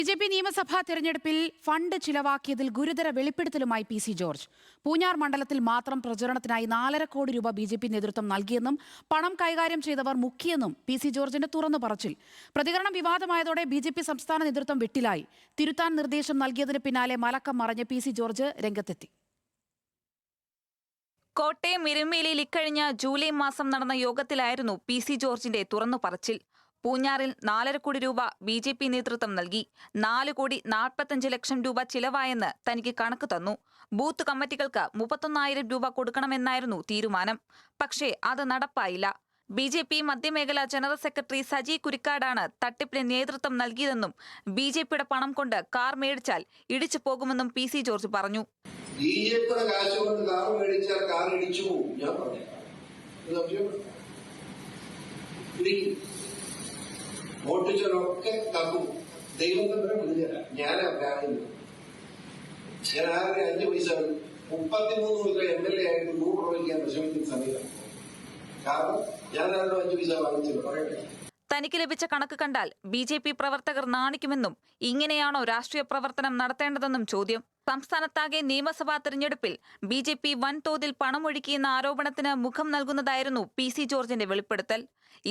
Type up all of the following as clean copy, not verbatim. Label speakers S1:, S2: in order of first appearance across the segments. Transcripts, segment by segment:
S1: BJP നിയമസഭാ തെരഞ്ഞെടുപ്പിൽ fund ചിലവാക്കിയതിൽ ഗുരുതര വെളിപ്പെടുത്തലുമായി പി.സി. ജോർജ്. പൂഞ്ഞാർ മണ്ഡലത്തിൽ മാത്രം പ്രചരണത്തിനായി 4.5 കോടി രൂപ ബിജെപി നേതൃത്വം നൽകിയെന്നും പണം കൈകാര്യം ചെയ്തവർ മുക്കിയെന്നും പി.സി. ജോർജിന്റെ തുറന്നു പറച്ചിൽ. പ്രതികരണം വിവാദമായതോടെ ബിജെപി സംസ്ഥാന നേതൃത്വം വെട്ടിലായി. തിരുത്താൻ നിർദ്ദേശം നൽകിയതിന് പിന്നാലെ മലക്കം മറഞ്ഞ് പി.സി. ജോർജ് രംഗത്തെത്തി.
S2: കോട്ടയം ഇരമേലിയിൽ ഇക്കഴിഞ്ഞ ജൂലൈ മാസം നടന്ന യോഗത്തിലായിരുന്നു പി.സി. ജോർജിന്റെ തുറന്നു പറച്ചിൽ. പൂഞ്ഞാറിൽ 4.5 കോടി രൂപ ബി.ജെ.പി നേതൃത്വം നൽകി. 4,45,00,000 രൂപ ചിലവായെന്ന് തനിക്ക് കണക്ക് തന്നു. ബൂത്ത് കമ്മിറ്റികൾക്ക് 31,000 രൂപ കൊടുക്കണമെന്നായിരുന്നു തീരുമാനം. പക്ഷേ അത് നടപ്പായില്ല. ബി.ജെ.പി മധ്യമേഖലാ ജനറൽ സെക്രട്ടറി സജി കുരിക്കാടാണ് തട്ടിപ്പിന് നേതൃത്വം നൽകിയതെന്നും ബി.ജെ.പിയുടെ പണം കൊണ്ട് കാർ മേടിച്ചാൽ ഇടിച്ചു പോകുമെന്നും പി.സി. ജോർജ് പറഞ്ഞു.
S3: ബി.ജെ.പിയുടെ കാശ് കൊണ്ട് കാർ മേടിച്ചാൽ കാർ ഇടിച്ചു പോകും. ഞാൻ പറഞ്ഞു ഓട്ടിച്ചവരൊക്കെ തക്കും. ദൈവം തന്നെ വിളിച്ചല്ല. ഞാനാ പ്രായം. ഞാൻ ആരുടെ 5 പൈസ 33 MLA ആയിട്ട് 100 രൂപയ്ക്ക് വിഷമിക്കുന്ന സമയത്താണ്. കാരണം ഞാൻ ആരുടെ 5 പൈസ വാങ്ങിച്ചില്ല. പറയട്ടെ,
S2: തനിക്ക് ലഭിച്ച കണക്ക് കണ്ടാൽ ബി.ജെ.പി പ്രവർത്തകർ നാണിക്കുമെന്നും ഇങ്ങനെയാണോ രാഷ്ട്രീയ പ്രവർത്തനം നടത്തേണ്ടതെന്നും ചോദ്യം. സംസ്ഥാനത്താകെ നിയമസഭാ തെരഞ്ഞെടുപ്പിൽ ബി.ജെ.പി വൻതോതിൽ പണമൊഴുക്കിയെന്ന ആരോപണത്തിന് മുഖം നൽകുന്നതായിരുന്നു പി.സി. ജോർജിന്റെ വെളിപ്പെടുത്തൽ.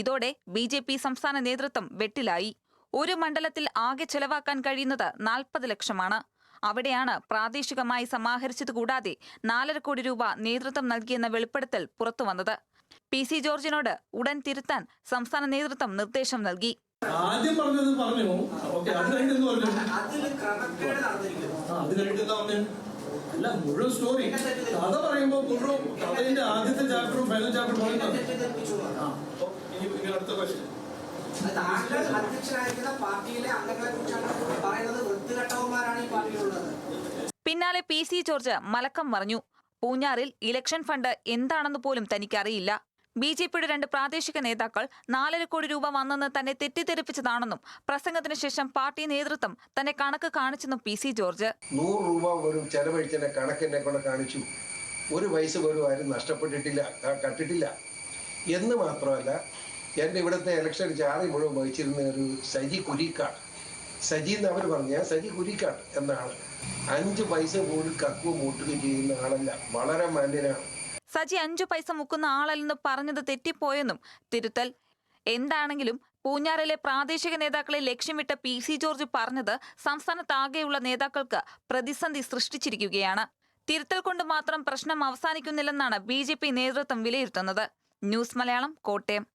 S2: ഇതോടെ ബി.ജെ.പി സംസ്ഥാന നേതൃത്വം വെട്ടിലായി. ഒരു മണ്ഡലത്തിൽ ആകെ ചെലവാക്കാൻ കഴിയുന്നത് 40 ലക്ഷമാണ്. അവിടെയാണ് പ്രാദേശികമായി സമാഹരിച്ചത് കൂടാതെ 4.5 കോടി രൂപ നേതൃത്വം നൽകിയെന്ന വെളിപ്പെടുത്തൽ പുറത്തുവന്നത്. പി.സി. ജോർജിനോട് ഉടൻ തിരുത്താൻ സംസ്ഥാന നേതൃത്വം നിർദ്ദേശം നൽകി.
S4: ആദ്യം പറഞ്ഞത് പറഞ്ഞു. അല്ല, മുഴുവൻ സ്റ്റോറി കഥ പറയുമ്പോ മുഴുവൻ കഥയുടെ ആദ്യത്തെ ചാപ്റ്ററും ഫൈനൽ ചാപ്റ്ററും അടുത്ത ക്വസ്റ്റ്യൻ.
S2: പിന്നാലെ പി.സി. ജോർജ് മലക്കം പറഞ്ഞു. പൂഞ്ഞാറിൽ ഇലക്ഷൻ ഫണ്ട് എന്താണെന്ന് പോലും തനിക്കറിയില്ല. ബി.ജെ.പിയുടെ 2 പ്രാദേശിക നേതാക്കൾ 4.5 കോടി രൂപ വന്നെന്ന് തന്നെ തെറ്റിദ്ധരിപ്പിച്ചതാണെന്നും പ്രസംഗത്തിന് ശേഷം പാർട്ടി നേതൃത്വം തന്നെ കണക്ക് കാണിച്ചെന്നും പി.സി. ജോർജ്.
S3: 100 രൂപ ഒരു ചെലവഴിച്ചതിന്റെ കണക്കെന്നെ കൊണ്ട് കാണിച്ചു. ഒരു പൈസ പോലും ആരും നഷ്ടപ്പെട്ടിട്ടില്ല, കട്ടിട്ടില്ല എന്ന് മാത്രമല്ല, എൻ്റെ ഇവിടുത്തെ ഇലക്ഷൻ ചാറി മുഴുവൻ വഹിച്ചിരുന്ന ഒരു സജി കുരിക്കാട്, സജി എന്ന് അവർ പറഞ്ഞ സജി കുരിക്കാട് എന്ന ആള് 5 പൈസ പോലും കക്കുവ മൂട്ടുകയും ചെയ്യുന്ന ആളല്ല. വളരെ മാന്യനാണ്.
S2: സജി 5 പൈസ മുക്കുന്ന ആളല്ലെന്ന് പറഞ്ഞത് തെറ്റിപ്പോയെന്നും തിരുത്തൽ. എന്താണെങ്കിലും പൂഞ്ഞാറിലെ പ്രാദേശിക നേതാക്കളെ ലക്ഷ്യമിട്ട് പി.സി. ജോർജ് പറഞ്ഞത് സംസ്ഥാനത്താകെയുള്ള നേതാക്കൾക്ക് പ്രതിസന്ധി സൃഷ്ടിച്ചിരിക്കുകയാണ്. തിരുത്തൽ കൊണ്ട് മാത്രം പ്രശ്നം അവസാനിക്കുന്നില്ലെന്നാണ് ബി.ജെ.പി നേതൃത്വം വിലയിരുത്തുന്നത്. ന്യൂസ് മലയാളം, കോട്ടയം.